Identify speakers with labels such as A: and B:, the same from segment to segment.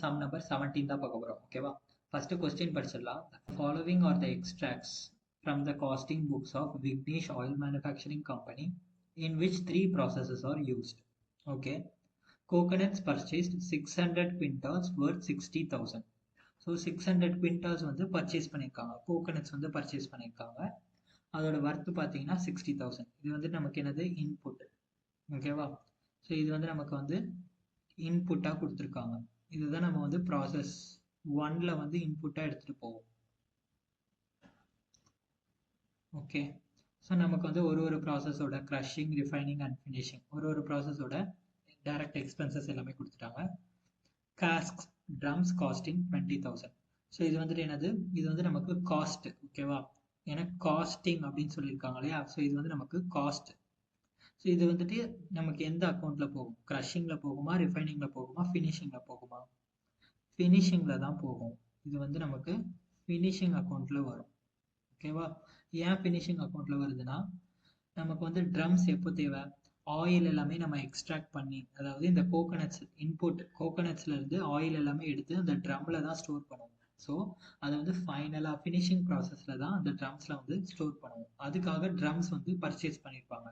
A: Sum number 17 தான் பார்க்க போறோம். ஓகேவா? ஃபர்ஸ்ட் கொஸ்டின் படிச்சிடலாம். Following are the extracts from the costing books of Vignesh Oil Manufacturing Company in which three processes are used. Okay. Coconuts purchased 600 quintals worth 60,000. So 600 quintals வந்து purchase பண்ணியிருக்காங்க. Coconuts வந்து purchase பண்ணியிருக்காங்க. அதோட worth பார்த்தீங்கன்னா 60,000. இது வந்து நமக்கு என்னது இன்புட். ஓகேவா? ஸோ இது வந்து நமக்கு வந்து இன்புட்டாக கொடுத்துருக்காங்க. இதுதான் நம்ம வந்து ப்ராசஸ் 1ல வந்து இன்புட்டாக எடுத்துகிட்டு போவோம். ஓகே. ஸோ நமக்கு வந்து ஒரு ப்ராசஸோட க்ரஷிங், ரிஃபைனிங் அண்ட் ஃபினிஷிங் ஒரு ப்ராசஸோட டைரக்ட் எக்ஸ்பென்சஸ் எல்லாமே கொடுத்துட்டாங்க. காஸ்க் ட்ரம்ஸ் காஸ்டிங் 20,000. ஸோ இது வந்துட்டு என்னது, இது வந்து நமக்கு காஸ்ட். ஓகேவா? ஏன்னா காஸ்டிங் அப்படின்னு சொல்லியிருக்காங்க இல்லையா? ஸோ இது வந்து நமக்கு காஸ்ட். ஸோ இது வந்துட்டு நமக்கு எந்த அக்கௌண்ட்டில் போகும்? க்ரஷிங்கில் போகுமா, ரிஃபைனிங்கில் போகுமா, ஃபினிஷிங்கில் போகுமா? ஃபினிஷிங்கில் தான் போகும். இது வந்து நமக்கு ஃபினிஷிங் அக்கௌண்ட்டில் வரும். ஓகேவா? ஏன் ஃபினிஷிங் அக்கௌண்ட்டில் வருதுன்னா, நமக்கு வந்து ட்ரம்ஸ் எப்போ தேவை? ஆயில் எல்லாமே நம்ம எக்ஸ்ட்ராக்ட் பண்ணி, அதாவது இந்த கோகனட்ஸ் இன்புட் கோகனட்ஸ்லேருந்து ஆயில் எல்லாமே எடுத்து அந்த ட்ரம்மில் தான் ஸ்டோர் பண்ணுவோம். ஸோ அதை வந்து ஃபைனலாக ஃபினிஷிங் ப்ராசஸில் தான் அந்த ட்ரம்ஸில் வந்து ஸ்டோர் பண்ணுவோம். அதுக்காக ட்ரம்ஸ் வந்து பர்ச்சேஸ் பண்ணியிருப்பாங்க.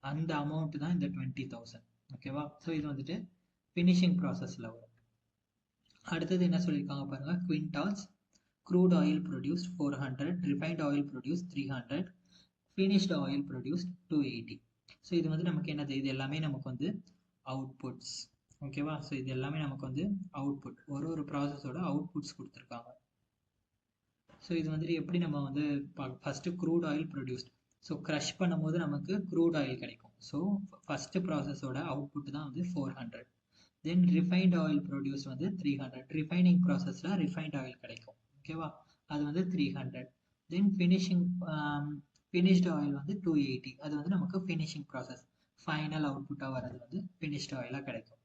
A: அந்த அமௌண்ட் தான் இந்த 20,000. ஓகேவா? ஸோ இது வந்துட்டு ஃபினிஷிங் ப்ராசஸில் வரும். அடுத்தது என்ன சொல்லியிருக்காங்க பாருங்க. Quintals crude oil produced 400, refined oil produced 300, finished oil produced 280. So இது வந்து நமக்கு என்னது, இது எல்லாமே நமக்கு வந்து அவுட்புட்ஸ். ஓகேவா? ஸோ இது எல்லாமே நமக்கு வந்து அவுட்புட். ஒரு ப்ராசஸோட அவுட்புட்ஸ் கொடுத்துருக்காங்க. ஸோ இது வந்துட்டு எப்படி நம்ம வந்து first crude oil produced. So crush பண்ணும்போது நமக்கு க்ரூட் ஆயில் கிடைக்கும். ஸோ ஃபர்ஸ்ட் ப்ராசஸோட அவுட்புட் தான் வந்து 400. தென் ரிஃபைன்ட் ஆயில் ப்ரொடியூஸ் வந்து 300. ரிஃபைனிங் ப்ராசஸில் ரிஃபைன்ட் ஆயில் கிடைக்கும். ஓகேவா? அது வந்து 300. தென் ஃபினிஷ்டு ஆயில் வந்து 280. அது வந்து நமக்கு ஃபினிஷிங் ப்ராசஸ். ஃபைனல் அவுட்புட்டாக வர்றது வந்து ஃபினிஷ்டு ஆயிலாக கிடைக்கும்.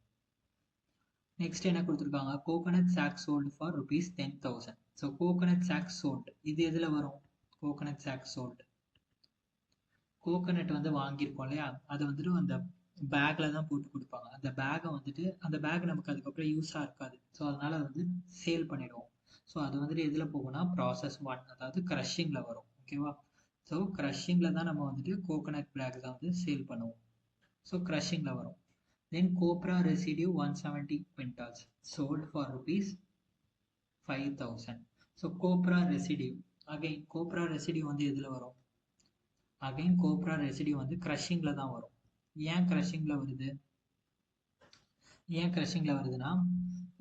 A: நெக்ஸ்ட் என்ன கொடுத்துருக்காங்க? Coconut sack sold for rupees 10,000. So coconut sack sold இது எதில் வரும்? கோகனட் சாக் சோல்டு கோகனட் வந்து வாங்கியிருக்கோம் இல்லையா? அது வந்துட்டு அந்த பேக்ல தான் போட்டு கொடுப்பாங்க. அந்த பேக்கை வந்துட்டு அந்த பேக் நமக்கு அதுக்கப்புறம் யூஸாக இருக்காது. ஸோ அதனால அது வந்து சேல் பண்ணிடுவோம். ஸோ அது வந்துட்டு எதில் போகும்னா ப்ராசஸ் 1, அதாவது க்ரஷிங்கில் வரும். ஓகேவா? ஸோ க்ரஷிங்கில் தான் நம்ம வந்துட்டு கோகனட் பேக் தான் வந்து சேல் பண்ணுவோம். ஸோ க்ரஷிங்கில் வரும். Then copra residue 170 quintals sold for rupees 5,000. So copra residue, again copra residue வந்து எதில் வரும்? again copra residue வந்து crushingல தான் வரும். ஏன் crushingல வருது? ஏன் crushingல வருதுன்னா,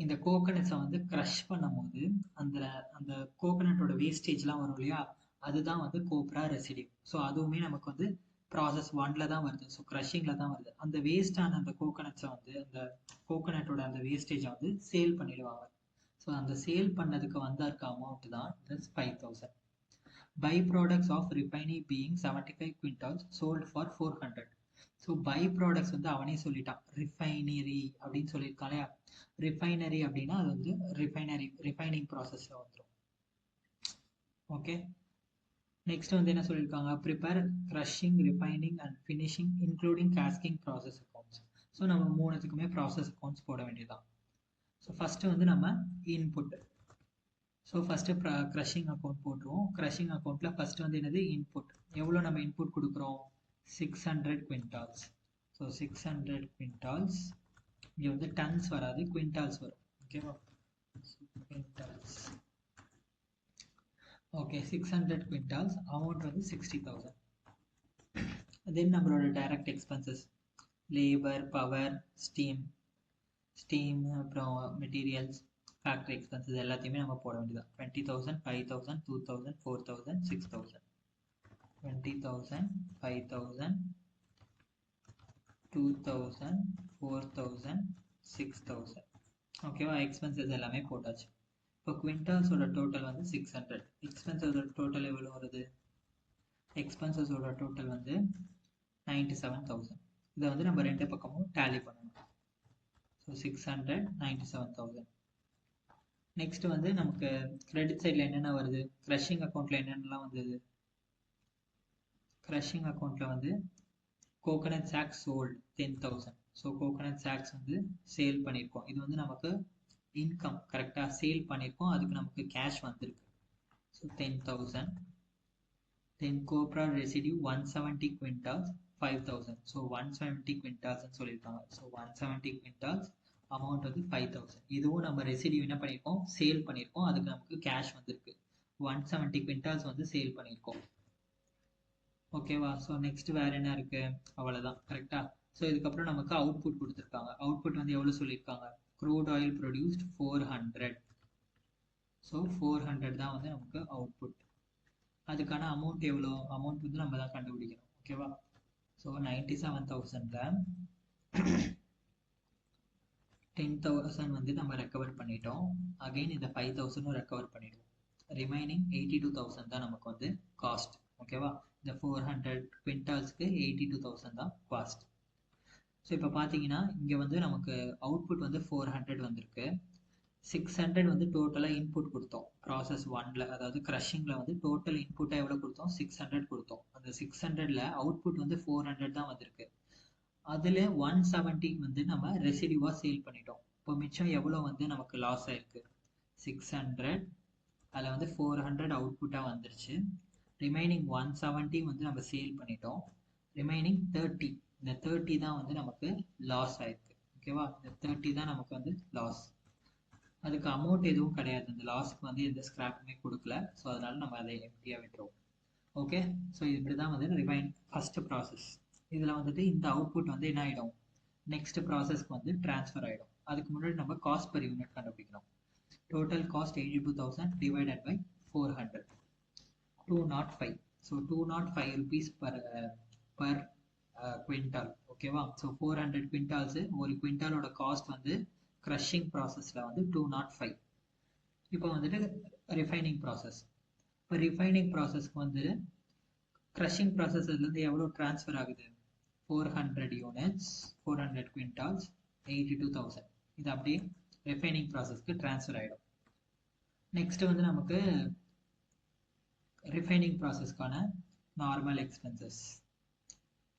A: இந்த கோகனட்ஸை வந்து க்ரஷ் பண்ணும்போது அந்த கோகனட்டோட வேஸ்டேஜ்லாம் வரும் இல்லையா? அதுதான் வந்து கோப்ரா ரெசிடியூ. ஸோ அதுவுமே நமக்கு வந்து ப்ராசஸ் 1ல தான் வருது. ஸோ க்ரஷிங்கில் தான் வருது. அந்த வேஸ்டான அந்த கோகனட்ஸை வந்து அந்த கோகனட்டோட அந்த வேஸ்டேஜை வந்து சேல் பண்ணிடுவாங்க. ஸோ அந்த சேல் பண்ணதுக்கு வந்திருக்க அமௌண்ட் தான் this 5,000. By products of refinery being 75 quintals sold for 400. So by products வந்து அவனே சொல்லிட்டான். ரிஃபைனரி அப்படின்னு சொல்லியிருக்கான் இல்லையா? ரிஃபைனரி அப்படின்னா அது வந்து ரிஃபைனிங் ப்ராசஸில் வந்துடும். ஓகே. நெக்ஸ்ட் வந்து என்ன சொல்லியிருக்காங்க? Prepare crushing, refining and finishing including costing process accounts. So நம்ம மூணுத்துக்குமே ப்ராசஸ் அக்கௌண்ட்ஸ் போட வேண்டியதான். ஸோ ஃபஸ்ட்டு வந்து நம்ம input. So first crushing account போட்டுருவோம். க்ரஷிங் அக்கௌண்ட்டில் ஃபஸ்ட்டு வந்து என்னது இன்புட். எவ்வளோ நம்ம இன்புட் கொடுக்குறோம்? 600 quintals. So 600 quintals. இங்கே வந்து டன்ஸ் வராது, குவிண்டால்ஸ் வரும். ஓகேவா? குவிண்டால்ஸ். ஓகே. 600 quintals. அமௌண்ட் வந்து 60,000. தென் நம்மளோட direct expenses labour, power, steam அப்புறம் மெட்டீரியல்ஸ், ஃபேக்ட்ரி எக்ஸ்பென்சஸ் எல்லாத்தையுமே நம்ம போட வேண்டியதான். 20,000, 5,000, 2,000, 4,000, 6,000. 20,000, 5,000, 2,000, 4,000, 6,000. ஓகேவா? எக்ஸ்பென்சஸ் எல்லாமே போட்டாச்சு. இப்போ குவிண்டால்ஸோட டோட்டல் வந்து 600. எக்ஸ்பென்சஸோட டோட்டல் எவ்வளோ வருது? எக்ஸ்பென்சஸோட டோட்டல் வந்து 97,000. இதை வந்து நம்ம ரெண்டு பக்கமும் டேலி பண்ணணும். ஸோ 600, 97,000. நெக்ஸ்ட் வந்து நமக்கு கிரெடிட் சைடில் என்னென்ன வருது? க்ரஷிங் அக்கௌண்ட்டில் என்னென்னலாம் வந்தது? க்ரஷிங் அக்கௌண்ட்டில் வந்து coconut socks sold 10,000. So coconut socks வந்து சேல் பண்ணியிருக்கோம். இது வந்து நமக்கு இன்கம் கரெக்டாக சேல் பண்ணியிருக்கோம், அதுக்கு நமக்கு கேஷ் வந்திருக்கு. ஸோ 10,000. தென் கோப்ரா ரெசிடியூ 170 குவிண்டால்ஸ் 5,000. ஸோ 170 குவிண்டால்ஸ்ன்னு சொல்லியிருக்காங்க. ஸோ 170 குவிண்டால்ஸ் அமௌண்ட் வந்து 5,000. இதுவும் நம்ம ரெசிடியூ என்ன பண்ணியிருக்கோம், சேல் பண்ணியிருக்கோம், அதுக்கு நமக்கு கேஷ் வந்திருக்கு. 170 குவிண்டால்ஸ் வந்து சேல் பண்ணியிருக்கோம். ஓகேவா? ஸோ நெக்ஸ்ட் வேற என்ன இருக்கு, அவ்வளோதான் கரெக்டா. ஸோ இதுக்கப்புறம் நமக்கு அவுட்புட் கொடுத்துருக்காங்க. அவுட்புட் வந்து எவ்வளோ சொல்லியிருக்காங்க, க்ரூட் ஆயில் ப்ரொடியூஸ்ட் 400. ஸோ 400 தான் வந்து நமக்கு அவுட்புட். அதுக்கான அமௌண்ட் எவ்வளோ, அமௌண்ட் வந்து நம்ம தான் கண்டுபிடிக்கணும். ஓகேவா? ஸோ 97,000ல் 10,000 வந்து நம்ம ரெக்கவர் பண்ணிட்டோம். அகைன் இந்த 5,000 ரெக்கவர் பண்ணிடுவோம். ரிமைனிங் 82,000 தான் நமக்கு வந்து காஸ்ட். ஓகேவா? இந்த 400 குவிண்டால்ஸ்க்கு 82,000 தான் காஸ்ட். ஸோ இப்போ பார்த்தீங்கன்னா இங்கே வந்து நமக்கு அவுட்புட் வந்து 400 வந்திருக்கு. 600 வந்து டோட்டலாக இன்புட் கொடுத்தோம் ப்ராசஸ் 1ல், அதாவது க்ரஷிங்கில் வந்து டோட்டல் இன்புட்டாக எவ்வளோ கொடுத்தோம், 600 கொடுத்தோம். அந்த 600ல் அவுட்புட் வந்து 400 தான் வந்திருக்கு. அதில் 170 வந்து நம்ம ரெசிடியூவாக சேல் பண்ணிட்டோம். இப்போ மிச்சம் எவ்வளோ வந்து நமக்கு லாஸ் ஆயிருக்கு, 600. அதில் வந்து 400 அவுட்புட்டாக வந்துருச்சு. ரிமைனிங் 170 வந்து நம்ம சேல் பண்ணிட்டோம். ரிமைனிங் 30, இந்த 30 தான் வந்து நமக்கு லாஸ் ஆயிருக்கு. ஓகேவா? இந்த 30 தான் நமக்கு வந்து லாஸ். அதுக்கு அமௌண்ட் எதுவும் கிடையாது, இந்த லாஸ்க்கு வந்து எந்த ஸ்கிராப்புமே கொடுக்கல. ஸோ அதனால நம்ம அதை எம்டியாக விட்டுருவோம். ஓகே, ஸோ இப்படி தான் வந்து ரிவைன் ஃபர்ஸ்ட் ப்ராசஸ். இதில் வந்துட்டு இந்த அவுட்புட் வந்து என்ன ஆகிடும், நெக்ஸ்ட் ப்ராசஸ்க்கு வந்து ட்ரான்ஸ்ஃபர் ஆகிடும். அதுக்கு முன்னாடி நம்ம காஸ்ட் பர் யூனிட் கண்டுபிடிக்கணும். Total cost 82,000 divided by 400, 205. So 205 rupees per quintal. ஓகேவா? ஸோ 400 குவிண்டால்ஸு, ஒரு குவிண்டாலோட காஸ்ட் வந்து க்ரஷிங் ப்ராசஸில் வந்து 205. இப்போ வந்துட்டு ரிஃபைனிங் ப்ராசஸ். இப்போ ரிஃபைனிங் ப்ராசஸ்க்கு வந்து க்ரஷிங் ப்ராசஸ்லேருந்து எவ்வளோ ட்ரான்ஸ்ஃபர் ஆகுது, 400 யூனிட்ஸ், 400 குவிண்டால்ஸ், 82,000. இது அப்படியே ரிஃபைனிங் ப்ராசஸ்க்கு ட்ரான்ஸ்ஃபர் ஆகிடும். நெக்ஸ்ட் வந்து நமக்கு refining ப்ராசஸ்க்கான normal expenses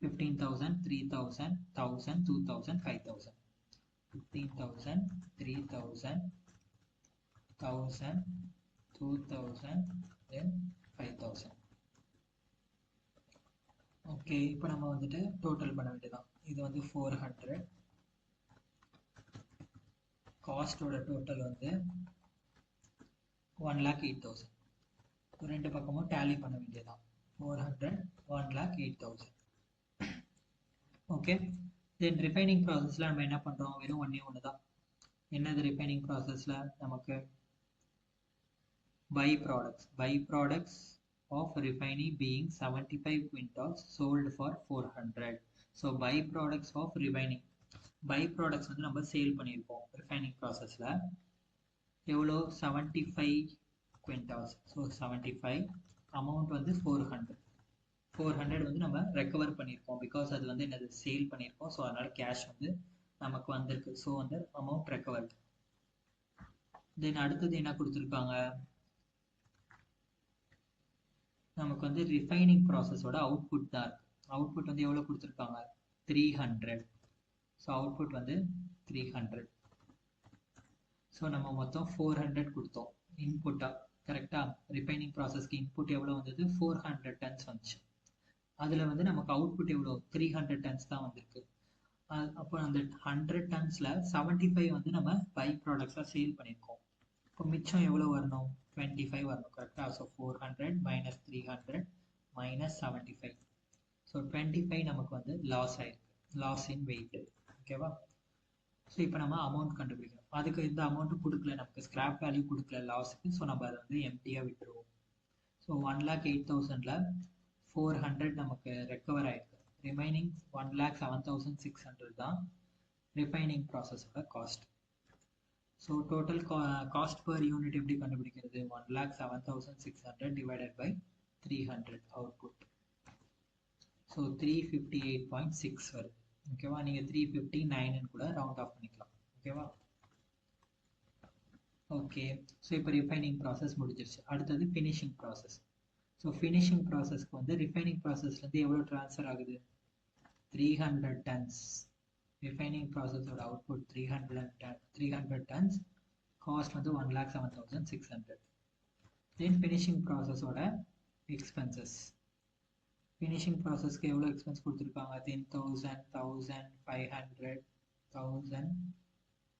A: 15,000, 3,000, 1,000, 2,000, 5,000. 15,000, 3,000, 1,000, 2,000, then 5,000. Okay, இப்போ நம்ம வந்துட்டு டோட்டல் பண்ண வேண்டியதான். இது வந்து 400, காஸ்டோட டோட்டல் வந்து 1,08,000. ரெண்டு பக்கமும் டேலி பண்ண வேண்டியதான். 400, 1,08,000. ஓகே, தென் ரிஃபைனிங் ப்ராசஸில் நம்ம என்ன பண்ணுறோம், வெறும் ஒன்று தான். என்னது ரிஃபைனிங் ப்ராசஸில் நமக்கு by products of refining being 75 quintals sold for 400. So byproducts of refining, byproducts வந்து நம்ம சேல் பண்ணியிருப்போம் ரிஃபைனிங் ப்ராசஸில். எவ்வளோ, 75 quintals. ஸோ 75, அமௌண்ட் வந்து 400 வந்து நம்ம ரெக்கவர் பண்ணியிருக்கோம், பிகாஸ் அது வந்து என்னது சேல் பண்ணியிருக்கோம். ஸோ அதனால கேஷ் வந்து நமக்கு வந்திருக்கு. ஸோ வந்து அமௌண்ட் ரெக்கவர். தென் அடுத்தது என்ன கொடுத்துருக்காங்க, நமக்கு வந்து ரிஃபைனிங் ப்ராசஸோட அவுட்புட் தான் இருக்கு. அவுட்புட் வந்து எவ்வளோ கொடுத்துருக்காங்க, 300. ஸோ அவுட்புட் வந்து 300. ஸோ நம்ம மொத்தம் 400 கொடுத்தோம் இன்புட்டாக. கரெக்டாக, ரிஃபைனிங் ப்ராசஸ்க்கு இன்புட் எவ்வளோ வந்தது, 400 டன்ஸ் வந்துச்சு. அதில் வந்து நமக்கு அவுட்புட் எவ்வளோ, 300 டன்ஸ் தான் வந்திருக்கு. அப்போ அந்த 100 டன்ஸில் 75 வந்து நம்ம பை ப்ராடக்ட்ஸாக சேல் பண்ணியிருக்கோம். இப்போ மிச்சம் எவ்வளோ வரணும், 25 வரணும். கரெக்டாக, ஸோ 400 மைனஸ் 300 மைனஸ் 75. ஸோ 25 நமக்கு வந்து லாஸ் ஆயிருக்கு, லாஸ் இன் வெயிட். ஓகேவா? ஸோ இப்போ நம்ம அமௌண்ட் கண்டுபிடிக்கணும். அதுக்கு இந்த அமௌண்ட்டு கொடுக்கல, நமக்கு ஸ்கிராப் வேல்யூ கொடுக்கல லாஸுக்கு. ஸோ நம்ம அதை வந்து எம்டியாக விட்டுருவோம். ஸோ 1,08,000ல் 400 நமக்கு ரெக்கவர் ஆயிருக்கு. ரிமைனிங் 1,07,600 தான் ரிஃபைனிங் ப்ராசஸோட cost. So total cost per unit எப்படி கண்டுபிடிக்கிறது, 1,07,600 டிவைடட் பை 300 அவுட்புட். ஸோ 358.6 வருது. ஓகேவா? நீங்கள் 359 கூட ரவுண்ட் ஆஃப் பண்ணிக்கலாம். ஓகேவா? ஓகே, ஸோ இப்போ ரிஃபைனிங் ப்ராசஸ் முடிஞ்சிருச்சு. அடுத்தது ஃபினிஷிங் ப்ராசஸ். ஸோ ஃபினிஷிங் ப்ராசஸ்க்கு வந்து ரிஃபைனிங் ப்ராசஸ்லேருந்து எவ்வளோ ட்ரான்ஸ்ஃபர் ஆகுது, 300 டன்ஸ். ரிஃபைனிங் ப்ராசஸோட அவுட்புட் 300 டன்ஸ். காஸ்ட் வந்து 1,07,600. தென் ஃபினிஷிங் ப்ராசஸோட எக்ஸ்பென்சஸ். ஃபினிஷிங் ப்ராசஸ்க்கு எவ்வளோ எக்ஸ்பென்ஸ் கொடுத்துருக்காங்க? 10,000, 1,000, 500, 1,000,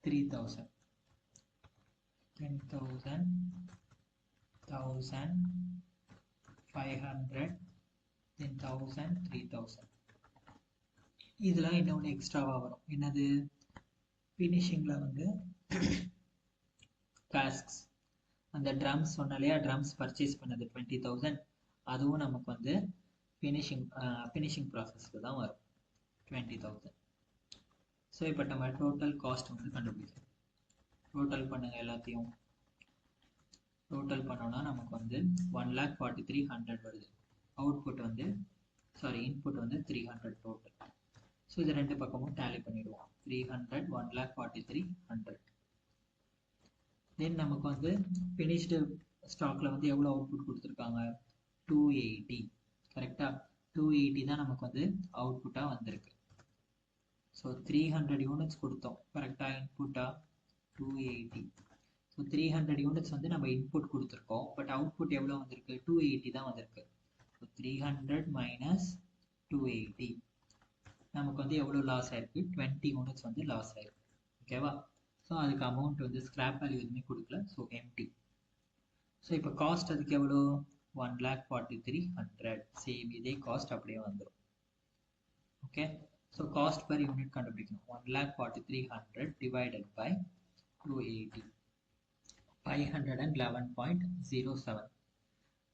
A: 3,000. 10,000, 1,000, 500, then 1,000, 3,000. இதெல்லாம் இன்னொன்று எக்ஸ்ட்ராவாக வரும். என்னது? ஃபினிஷிங்கில் வந்து காஸ்க்ஸ், அந்த ட்ரம்ஸ் சொன்னாலையா, ட்ரம்ஸ் பர்ச்சேஸ் பண்ணது 20,000, அதுவும் நமக்கு வந்து ஃபினிஷிங் ப்ராசஸ்க்கு தான் வரும் 20,000. ஸோ இப்போ நம்ம டோட்டல் காஸ்ட் வந்து கண்டுபிடிக்கணும். டோட்டல் பண்ணுங்க எல்லாத்தையும். டோட்டல் பண்ணோன்னா நமக்கு வந்து 1,43,100 வருது. அவுட்புட் வந்து இன்புட் வந்து 300 டோட்டல். ஸோ இது ரெண்டு பக்கமும் டேலி பண்ணிடுவோம். 300, 1,43,100. தென் நமக்கு வந்து ஃபினிஷ்டு ஸ்டாக்ல வந்து எவ்வளோ அவுட்புட் கொடுத்துருக்காங்க? 280. கரெக்டா? 280 தான் நமக்கு வந்து அவுட்புட்டாக வந்திருக்கு. ஸோ 300 யூனிட்ஸ் கொடுத்தோம். கரெக்டாக இன்புட்டா 280. ஸோ 300 யூனிட்ஸ் வந்து நம்ம இன்புட் கொடுத்துருக்கோம். பட் அவுட்புட் எவ்வளோ வந்திருக்கு? 280 தான் வந்திருக்கு. ஸோ 300 மைனஸ் 280 நமக்கு வந்து எவ்வளோ லாஸ் ஆயிருக்கு? 20 யூனிட்ஸ் வந்து லாஸ் ஆயிருக்கு. ஓகேவா? ஸோ அதுக்கு அமௌண்ட் வந்து ஸ்கிராப் வேல்யூ எதுவுமே கொடுக்கல. So empty. ஸோ இப்போ காஸ்ட் அதுக்கு எவ்வளோ? 1,43,100. சேம் இதே காஸ்ட் அப்படியே வந்துடும். Okay. So cost per unit கண்டுபிடிக்கணும். 1,43,100 டிவைடட் பை 280. 511.07.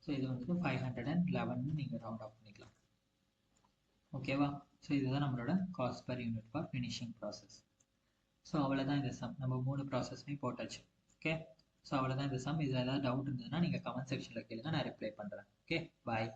A: ஸோ இது வந்துட்டு 511 நீங்கள் ரவுண்ட் ஆஃப் பண்ணிக்கலாம். ஓகேவா? ஸோ இதுதான் நம்மளோட cost per unit for finishing process. So அவ்வளோதான் இந்த சம். நம்ம 3 ப்ராசஸ்மே போட்டாச்சு. ஓகே. ஸோ அவ்வளோதான் இந்த சம். இதில் ஏதாவது டவுட் இருந்ததுன்னா நீங்கள் கமெண்ட் செக்ஷனில் கேளுங்க, நான் ரிப்ளை பண்ணுறேன். ஓகே, பாய்.